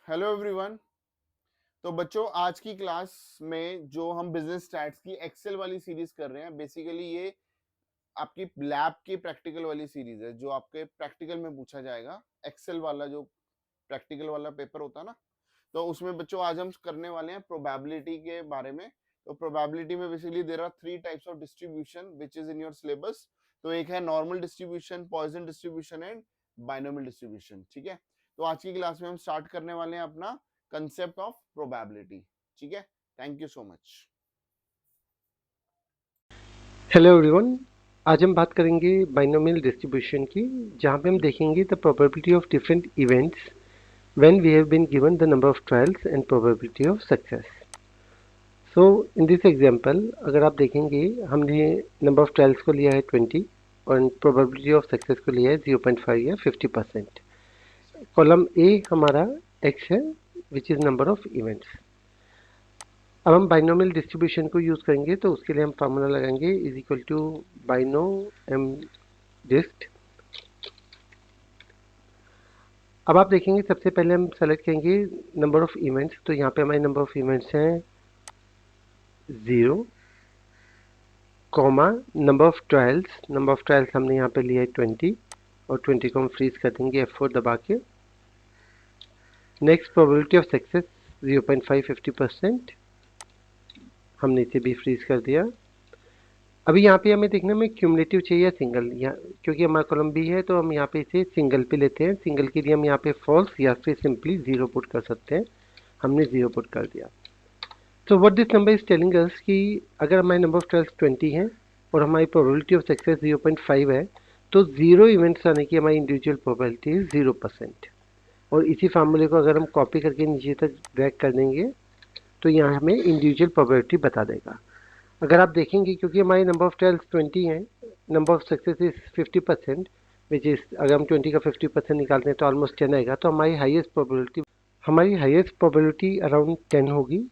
Hello everyone. तो बच्चों, आज की क्लास में जो हम बिजनेस स्टैट्स की एक्सेल वाली सीरीज कर रहे हैं, बेसिकली ये आपकी लैब की प्रैक्टिकल वाली सीरीज है जो आपके प्रैक्टिकल में पूछा जाएगा। एक्सेल वाला जो प्रैक्टिकल वाला पेपर होता है ना, तो उसमें बच्चों आज हम करने वाले हैं प्रोबेबिलिटी के बारे में। तो प्रोबेबिलिटी में basically there are 3 types of distribution which is in your syllabus. तो एक है normal distribution, Poisson distribution and binomial distribution. ठीक है, तो आज की क्लास में हम स्टार्ट करने वाले हैं अपना कंसेप्ट ऑफ प्रोबेबिलिटी। ठीक है, thank you so much. Hello everyone. आज हम बात करेंगे बाइनोमियल डिस्ट्रीब्यूशन की, जहाँ पे हम देखेंगे the probability of different events when we have been given the number of trials and probability of success. So in this example अगर आप देखेंगे, हमने नंबर ऑफ ट्रायल्स को लिया है 20 और प्रोबेबिलिटी ऑफ सक्सेस को लिया है 0.5 या 50%। कॉलम ए हमारा x है which is number of events. अब हम बाइनोमियल डिस्ट्रीब्यूशन को यूज़ करेंगे, तो उसके लिए हम फार्मूला लगाएंगे इज इक्वल टू बाइनो एम डिस्ट। अब आप देखेंगे सबसे पहले हम सेलेक्ट करेंगे नंबर ऑफ इवेंट्स। तो यहाँ पे हमारे नंबर ऑफ इवेंट्स हैं 0, comma number of trials. Number of trials हमने यहाँ पे लिया है 20 और 20 को हम फ्रीज कर देंगे F4 दबा के। नेक्स्ट प्रोबेबिलिटी ऑफ सक्सेस 0.5 50%, हमने इसे भी फ्रीज कर दिया। अभी यहाँ पे हमें देखने में क्यूमुलेटिव चाहिए सिंगल, यहाँ क्योंकि हमारा कॉलम बी है तो हम यहाँ पे इसे सिंगल पे लेते हैं। सिंगल के लिए हम यहाँ पे फॉल्स या फिर सिंपली 0 पुट कर सकते हैं। हमने 0 पुट कर दिया। तो what this number is telling us कि अगर हमारे नंबर ऑफ ट्रायल्स 20 हैं और हमारी प्रोबेबिलिटी ऑफ सक्सेस 0.5 है, तो 0 इवेंट्स आने की हमारी इंडिविजुअल प्रोबेबिलिटी इज 0%। और इसी फार्मूले को अगर हम कॉपी करके नीचे तक ड्रैग कर देंगे तो यहाँ हमें इंडिविजुअल प्रोबेबिलिटी बता देगा। अगर आप देखेंगे, क्योंकि हमारी नंबर ऑफ ट्रायल्स 20 हैं, number of success is 50%, which is अगर हम 20 का 50% निकालते हैं तो ऑलमोस्ट 10 आएगा। तो हमारी हाईएस्ट प्रोबेबिलिटी अराउंड 10 होगी।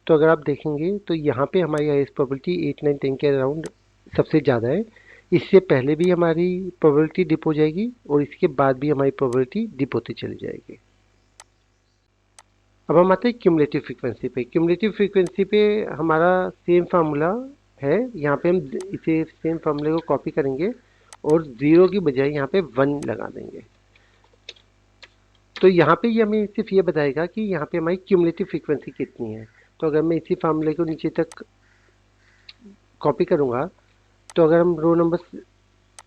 तो अगर आप देखेंगे तो यहाँ पे हमारी हाईएस्ट प्रोबेबिलिटी 8 9 10 के अराउंड सबसे ज़्यादा है। इससे पहले भी हमारी प्रोबेबिलिटी डिप हो जाएगी और इसके बाद भी हमारी प्रोबेबिलिटी डिप होती चली जाएगी। अब हम आते हैं क्यूमुलेटिव फ्रीक्वेंसी पे। क्यूमुलेटिव फ्रीक्वेंसी पे हमारा सेम फार्मूला है। यहाँ पे हम इसे सेम फार्मूले को कॉपी करेंगे और 0 की बजाय यहाँ पे 1 लगा देंगे। तो यहाँ पे ये हमें सिर्फ ये बताएगा कि यहाँ पे हमारी क्यूमुलेटिव फ्रीक्वेंसी कितनी है। तो अगर मैं इसी फार्मूले को नीचे तक कॉपी करूँगा, तो अगर हम रो नंबर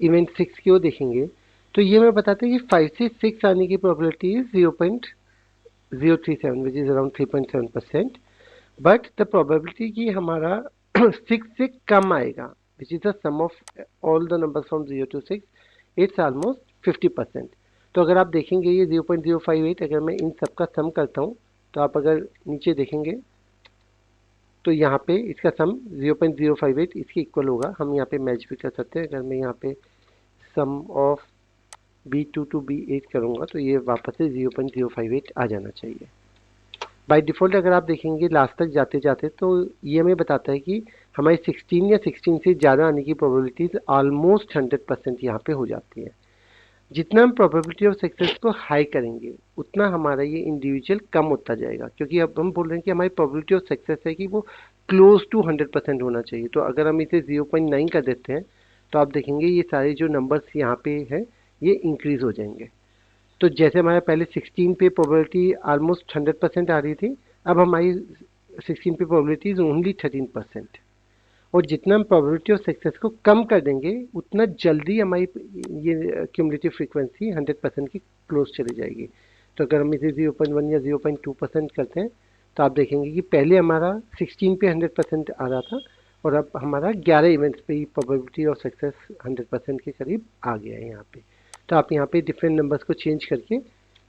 इवेंट 6 की ओर देखेंगे तो ये हमें बताता है कि 5 से 6 आने की probability is 0.037 which is around 3.7%। But the probability कि हमारा 6 से कम आएगा which is the sum of all the numbers from 0 to 6, it's almost 50%। तो अगर आप देखेंगे ये 0.058, अगर मैं इन सब का सम करता हूँ तो आप अगर नीचे देखेंगे तो यहाँ पे इसका सम 0.058 इसके इक्वल होगा। हम यहाँ पे मैच भी कर सकते हैं। अगर मैं यहाँ पे सम ऑफ B2 to B8 करूँगा तो ये वापस से 0.058 आ जाना चाहिए। बाय डिफ़ॉल्ट अगर आप देखेंगे लास्ट तक जाते जाते तो ये हमें बताता है कि हमारी 16 या 16 से ज़्यादा आने की प्रोबेबिलिटीज़ ऑलमोस्ट 100% यहाँ पे हो जाती है। जितना हम प्रोबेबिलिटी ऑफ सक्सेस को हाई करेंगे उतना हमारा ये इंडिविजुअल कम होता जाएगा, क्योंकि अब हम बोल रहे हैं कि हमारी प्रोबेबिलिटी ऑफ सक्सेस है कि वो क्लोज टू 100% होना चाहिए। तो अगर हम इसे 0.9 कर देते हैं तो आप देखेंगे ये सारे जो नंबर्स यहाँ पे हैं ये इंक्रीज हो जाएंगे। तो जैसे हमारे पहले 16 पे प्रोबेबिलिटी ऑलमोस्ट 100% आ रही थी, अब हमारी 16 पे प्रोबेबिलिटी इज ओनली 13%। और जितना हम प्रोबेबिलिटी ऑफ सक्सेस को कम कर देंगे उतना जल्दी हमारी ये क्यूमुलेटिव फ्रीक्वेंसी 100% की क्लोज चली जाएगी। तो अगर हम इसे 0.1 या 0.2% करते हैं तो आप देखेंगे कि पहले हमारा 16 पे 100% आ रहा था और अब हमारा 11 इवेंट्स पे ही प्रोबेबिलिटी ऑफ सक्सेस 100% के करीब आ गया है यहाँ पे। तो आप यहाँ पे डिफरेंट नंबर्स को चेंज करके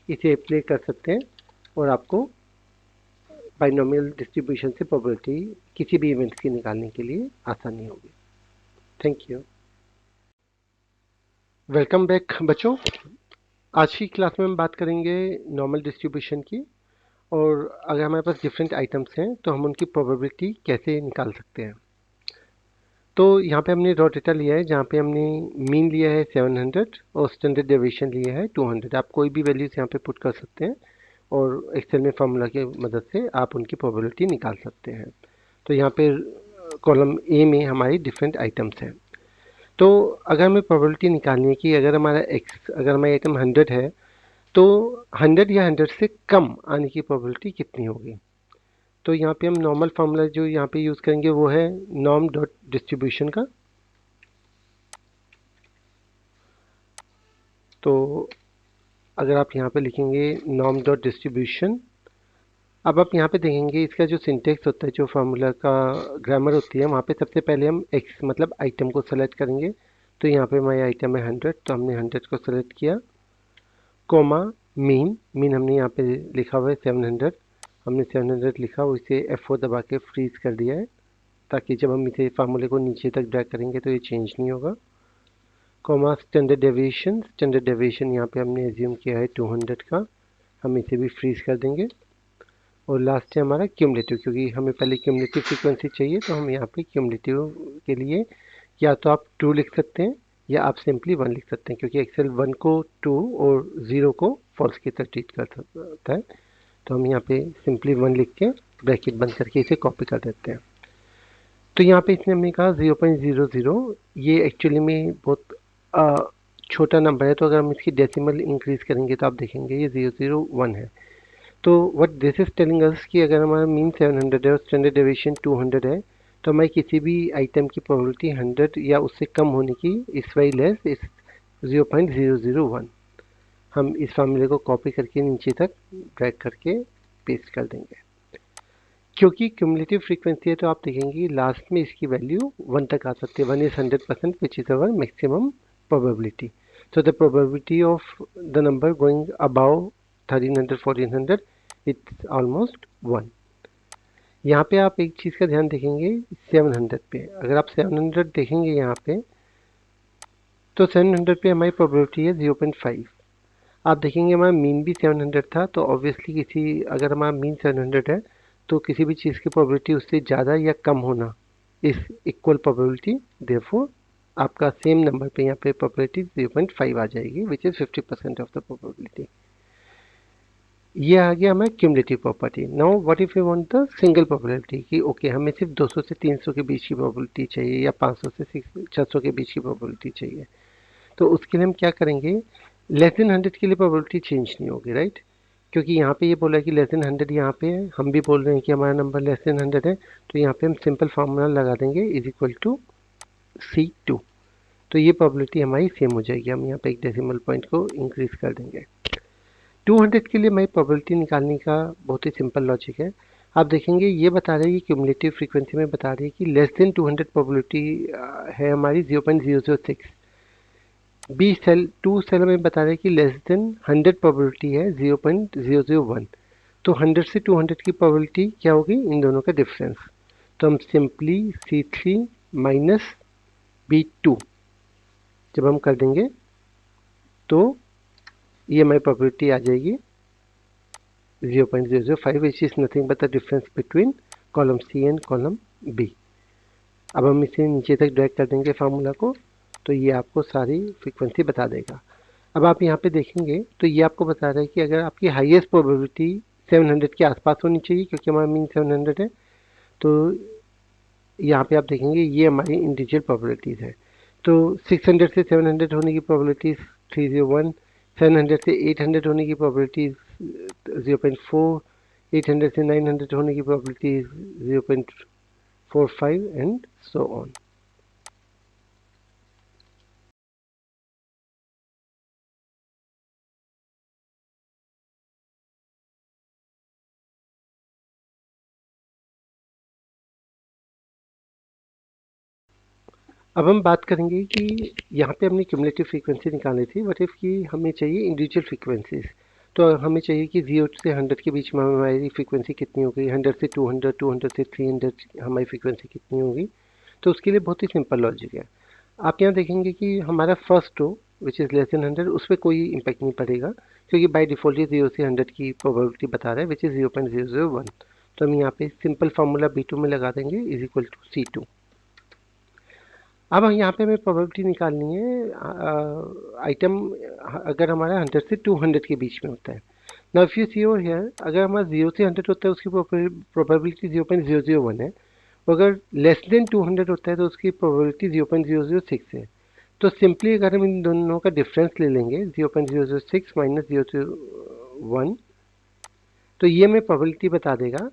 इसे अप्लाई कर सकते हैं और आपको बाइनोमियल डिस्ट्रीब्यूशन से प्रोबेबिलिटी किसी भी इवेंट्स की निकालने के लिए आसानी होगी। Thank you. वेलकम बैक बच्चों। आज की क्लास में हम बात करेंगे नॉर्मल डिस्ट्रीब्यूशन की, और अगर हमारे पास डिफरेंट आइटम्स हैं तो हम उनकी प्रोबेबिलिटी कैसे निकाल सकते हैं। तो यहाँ पे हमने रॉ डेटा लिया है जहाँ पे हमने मीन लिया है 700 और स्टैंडर्ड डेविएशन लिया है 200। आप कोई भी वैल्यूज यहाँ पे पुट कर सकते हैं और एक्सेल में फार्मूला की मदद से आप उनकी प्रोबेबिलिटी निकाल सकते हैं। तो यहाँ पे कॉलम ए में हमारी डिफरेंट आइटम्स हैं। तो अगर हमें प्रोबेबिलिटी निकालनी है कि अगर हमारा अगर हमारा आइटम 100 है तो 100 या 100 से कम आने की प्रोबेबिलिटी कितनी होगी। तो यहाँ पे हम नॉर्मल फार्मूला जो यहाँ पे यूज़ करेंगे वो है नॉर्म डॉट डिस्ट्रीब्यूशन का। तो अगर आप यहाँ पे लिखेंगे नॉर्म डॉट डिस्ट्रीब्यूशन, अब आप यहाँ पे देखेंगे इसका जो सिंटेक्स होता है, जो फार्मूला का ग्रामर होती है, वहाँ पे सबसे पहले हम एक्स मतलब आइटम को सेलेक्ट करेंगे। तो यहाँ पे हमारी आइटम है 100, तो हमने 100 को सेलेक्ट किया, कोमा मीन हमने यहाँ पे लिखा हुआ है 700, हमने 700 लिखा, उसे F4 दबा के फ्रीज कर दिया है ताकि जब हम इसे फार्मूले को नीचे तक ड्रैग करेंगे तो ये चेंज नहीं होगा। कोमा स्टैंडर्ड डेविएशन यहाँ पे हमने एज्यूम किया है 200 का, हम इसे भी फ्रीज कर देंगे। और लास्ट है हमारा क्यूमुलेटिव, क्योंकि हमें पहले क्यूमुलेटिव फ्रीक्वेंसी चाहिए, तो हम यहाँ पे क्यूमुलेटिव के लिए या तो आप 2 लिख सकते हैं या आप सिंपली 1 लिख सकते हैं, क्योंकि एक्सेल 1 को 2 और 0 को फॉल्स की तरह ट्रीट कर सकता है। तो हम यहाँ पे सिंपली 1 लिख के ब्रैकेट बंद करके इसे कॉपी कर देते हैं। तो यहाँ पे इसने हमने कहा 0.00, ये एक्चुअली में बहुत छोटा नंबर है, तो अगर हम इसकी डेसिमल इंक्रीज करेंगे तो आप देखेंगे ये 001 है। तो what this is telling us कि अगर हमारा मीन 700 है और स्टैंडर्ड डेविएशन 200 है, तो हमारी किसी भी आइटम की प्रोबेबिलिटी 100 या उससे कम होने की इस वाई लेस इस 0.001। हम इस फार्मूले को कॉपी करके नीचे तक ड्रैग करके पेस्ट कर देंगे। क्योंकि क्यूमुलेटिव फ्रीक्वेंसी है तो आप देखेंगे लास्ट में इसकी वैल्यू 1 तक आ सकती है। 1 is 100% which is our maximum probability. So the probability of the number going above 1300 1400 it's almost 1। यहाँ पे आप एक चीज़ का ध्यान देखेंगे 700 पे, अगर आप 700 देखेंगे यहाँ पे तो 700 पे हमारी प्रोबेबिलिटी है 0.5। आप देखेंगे हमारा मीन भी 700 था, तो ऑब्वियसली अगर हमारा मीन 700 है तो किसी भी चीज़ की प्रोबेबिलिटी उससे ज़्यादा या कम होना इस इक्वल प्रोबेबिलिटी, देयरफॉर आपका सेम नंबर पे यहाँ पे प्रोबेबिलिटी 0.5 आ जाएगी, which is 50% of the probability. ये आ गया हमारा cumulative property. Now what if you want the single probability कि ओके हमें सिर्फ 200 से 300 के बीच की प्रोबेबिलिटी चाहिए या 500 से 600 के बीच की प्रोबेबिलिटी चाहिए। तो उसके लिए हम क्या करेंगे, लेस देन 100 के लिए प्रोबेबिलिटी चेंज नहीं होगी, राइट। क्योंकि यहाँ पे ये बोला कि लेस देन 100 यहाँ पे है, हम भी बोल रहे हैं कि हमारा नंबर लेस देन 100 है, तो यहाँ पे हम सिंपल फार्मूला लगा देंगे इज इक्वल टू C2। तो ये प्रोबेबिलिटी हमारी सेम हो जाएगी। हम यहाँ पे एक डेसिमल पॉइंट को इंक्रीज कर देंगे। 200 के लिए हमारी प्रोबेबिलिटी निकालने का बहुत ही सिंपल लॉजिक है। आप देखेंगे ये बता रहे हैं कि क्यूमुलेटिव फ्रीक्वेंसी में बता रही है कि लेस देन 200 प्रोबेबिलिटी है हमारी 0.006। बी सेल 2 सेल में बता रहे हैं कि लेस देन 100 प्रोबेबिलिटी है 0.001। तो 100 से 200 की प्रोबेबिलिटी क्या होगी, इन दोनों का डिफरेंस। तो हम सिंपली C3 माइनस B2 जब हम कर देंगे तो ये हमारी प्रोबेबिलिटी आ जाएगी 0.005 which is nothing but the difference between column C and column B। अब हम इसे नीचे तक ड्रैग कर देंगे फार्मूला को, तो ये आपको सारी फ्रीक्वेंसी बता देगा। अब आप यहाँ पे देखेंगे तो ये आपको बता रहा है कि अगर आपकी हाईएस्ट प्रोबेबिलिटी 700 के आसपास होनी चाहिए, क्योंकि हमारा मीन 700 है, तो यहाँ पे आप देखेंगे ये हमारी इंडिविजुअल प्रोबेबिलिटीज़ है। तो 600 से 700 होने की प्रोबेबिलिटी 301, 700 से 800 होने की प्रोबेबिलिटी 0.4, 800 से 900 होने की प्रोबेबिलिटी 0.45 एंड सो ऑन। अब हम बात करेंगे कि यहाँ पे हमने क्यूमुलेटिव फ्रीक्वेंसी निकाली थी, बट इफ़ कि हमें चाहिए इंडिविजुअल फ्रीक्वेंसीज। तो हमें चाहिए कि 0 से 100 के बीच में हमारी फ्रीक्वेंसी कितनी होगी, 100 से 200, 200 से 300 हमारी फ्रीक्वेंसी कितनी होगी। तो उसके लिए बहुत ही सिंपल लॉजिक है। आप यहाँ देखेंगे कि हमारा first row which is less than 100 उस पर कोई इम्पैक्ट नहीं पड़ेगा, क्योंकि बाय डिफ़ॉल्ट ये 0 से 100 की प्रोबेबिलिटी बता रहा है विच इज़ 0.001। तो हम यहाँ पे सिंपल फार्मूला B2 में लगा देंगे इज इक्वल टू C2। अब यहाँ पे हमें प्रोबेबिलिटी निकालनी है आइटम अगर हमारा 100 से 200 के बीच में होता है। Now if you see over here, अगर हमारा 0 से 100 होता है उसकी प्रोबेबिलिटी 0.001 है, अगर लेस देन 200 होता है तो उसकी प्रोबेबिलिटी 0.006 है। तो सिंपली अगर हम इन दोनों का डिफरेंस ले लेंगे 0.006 माइनस 0.01, तो ये हमें प्रोबेबिलिटी बता देगा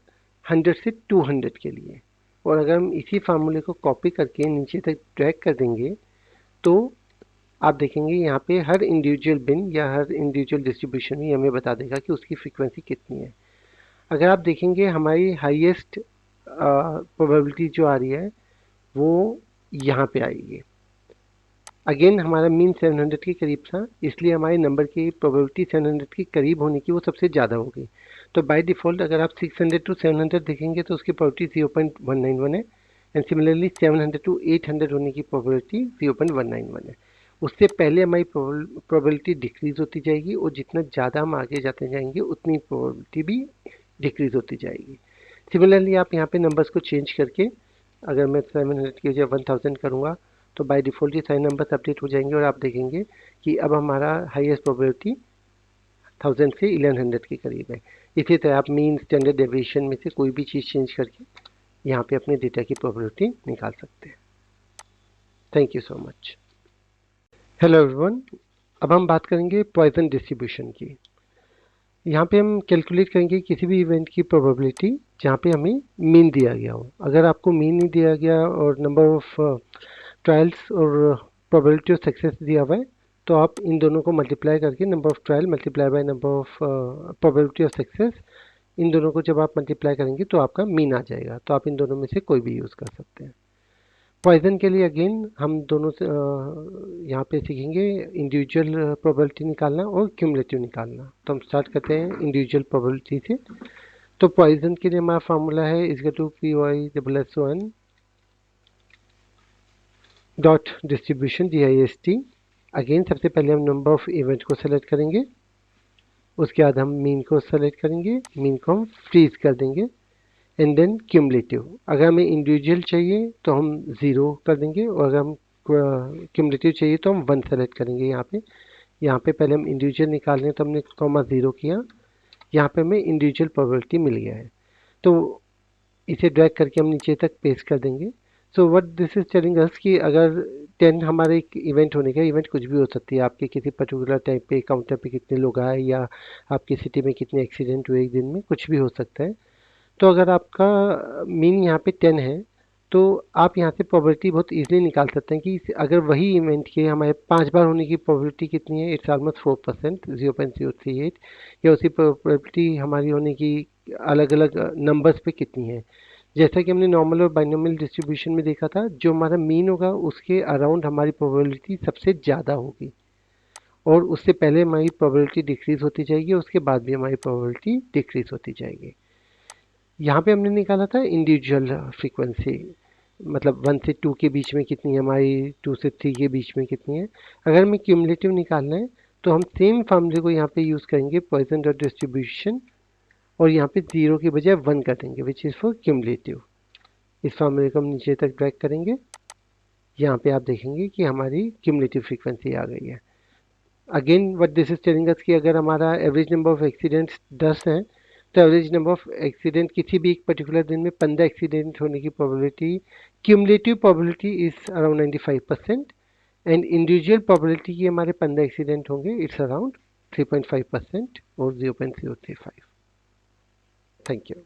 100 से 200 के लिए। और अगर हम इसी फार्मूले को कॉपी करके नीचे तक ड्रैग कर देंगे तो आप देखेंगे यहाँ पे हर इंडिविजुअल बिन या हर इंडिविजुअल डिस्ट्रीब्यूशन ही हमें बता देगा कि उसकी फ्रीक्वेंसी कितनी है। अगर आप देखेंगे हमारी हाईएस्ट प्रोबेबिलिटी जो आ रही है वो यहाँ पे आएगी। अगेन हमारा मीन 700 के करीब था, इसलिए हमारे नंबर की प्रोबेबिलिटी 700 के करीब होने की वो सबसे ज़्यादा होगी। तो बाय डिफ़ॉल्ट अगर आप 600 टू 700 देखेंगे तो उसकी प्रोबेबिलिटी 0.191 है, एंड सिमिलरली 700 टू 800 होने की प्रोबेबिलिटी 0.191 है। उससे पहले हमारी प्रोबेबिलिटी डिक्रीज़ होती जाएगी और जितना ज़्यादा हम आगे जाते जाएंगे उतनी प्रोबेबिलिटी भी डिक्रीज़ होती जाएगी। सिमिलरली आप यहाँ पे नंबर्स को चेंज करके अगर मैं 700 की वजह 1000 करूँगा तो बाय डिफ़ॉल्ट ये सारे नंबर्स अपडेट हो जाएंगे और आप देखेंगे कि अब हमारा हाईएस्ट प्रोबेबिलिटी 1000 से 1100 के करीब है। इसी तरह आप मीन स्टैंडर्ड डेविएशन में से कोई भी चीज़ चेंज करके यहाँ पे अपने डेटा की प्रोबेबिलिटी निकाल सकते हैं। Thank you so much. Hello everyone, अब हम बात करेंगे पॉइजन डिस्ट्रीब्यूशन की। यहाँ पे हम कैलकुलेट करेंगे किसी भी इवेंट की प्रोबेबिलिटी जहाँ पे हमें मीन दिया गया हो। अगर आपको मीन नहीं दिया गया और नंबर ऑफ ट्रायल्स और प्रोबेबिलिटी ऑफ सक्सेस दिया हुआ है तो आप इन दोनों को मल्टीप्लाई करके number of trial multiply by number of probability of success, इन दोनों को जब आप मल्टीप्लाई करेंगे तो आपका मीन आ जाएगा। तो आप इन दोनों में से कोई भी यूज़ कर सकते हैं। पॉइजन के लिए अगेन हम दोनों से यहाँ पे सीखेंगे इंडिविजुअल प्रोबेबिलिटी निकालना और क्यूमुलेटिव निकालना। तो हम स्टार्ट करते हैं इंडिविजुअल प्रोबेबिलिटी से। तो पॉइजन के लिए हमारा फार्मूला है is to PY+1 dot distribution DIST। Again सबसे पहले हम नंबर ऑफ इवेंट को सेलेक्ट करेंगे, उसके बाद हम मीन को सेलेक्ट करेंगे, मीन को हम फ्रीज कर देंगे, एंड देन क्यूमुलेटिव। अगर हमें इंडिविजुअल चाहिए तो हम 0 कर देंगे और अगर हम क्यूमुलेटिव चाहिए तो हम 1 सेलेक्ट करेंगे। यहाँ पे पहले हम इंडिविजुअल निकाल रहे हैं तो हमने कॉमा 0 किया, यहाँ पे हमें इंडिविजुअल प्रोबेबिलिटी मिल गया है। तो इसे ड्रैग करके हम नीचे तक पेस्ट कर देंगे। So what this is telling us कि अगर 10 हमारे एक इवेंट होने का, इवेंट कुछ भी हो सकती है, आपके किसी पर्टिकुलर टाइम पे काउंटर पे कितने लोग आए या आपकी सिटी में कितने एक्सीडेंट हुए एक दिन में, कुछ भी हो सकता है। तो अगर आपका मीन यहाँ पे 10 है तो आप यहाँ से प्रोबेबिलिटी बहुत इजीली निकाल सकते हैं कि अगर वही इवेंट के हमारे 5 बार होने की प्रोबेबिलिटी कितनी है, इट्स ऑलमोस्ट 4%, 0.038, या उसी प्रोबेबिलिटी हमारी होने की अलग अलग नंबर्स पे कितनी है। जैसा कि हमने नॉर्मल और बाइनोमियल डिस्ट्रीब्यूशन में देखा था, जो हमारा मीन होगा उसके अराउंड हमारी प्रोबेबिलिटी सबसे ज़्यादा होगी और उससे पहले हमारी प्रोबेबिलिटी डिक्रीज होती जाएगी, उसके बाद भी हमारी प्रोबेबिलिटी डिक्रीज होती जाएगी। यहाँ पे हमने निकाला था इंडिविजुअल फ्रीक्वेंसी, मतलब 1 से 2 के बीच में कितनी है हमारी, 2 से 3 के बीच में कितनी है। अगर हमें क्यूमुलेटिव निकालना है तो हम सेम फार्मूले को यहाँ पे यूज़ करेंगे, पॉइसन डॉट डिस्ट्रीब्यूशन, और यहाँ पे 0 की बजाय 1 कर देंगे विच इज़ फॉर क्यूमुलेटिव। इस फार्मूले को हम नीचे तक ड्रैग करेंगे, यहाँ पे आप देखेंगे कि हमारी क्यूमुलेटिव फ्रीक्वेंसी आ गई है। Again what this is telling us कि अगर हमारा एवरेज नंबर ऑफ एक्सीडेंट्स 10 हैं तो एवरेज नंबर ऑफ एक्सीडेंट किसी भी एक पर्टिकुलर दिन में 15 एक्सीडेंट होने की probability, cumulative probability is around 95%, and individual probability की हमारे 15 एक्सीडेंट होंगे, इट्स अराउंड 3.5% और 0.035। Thank you.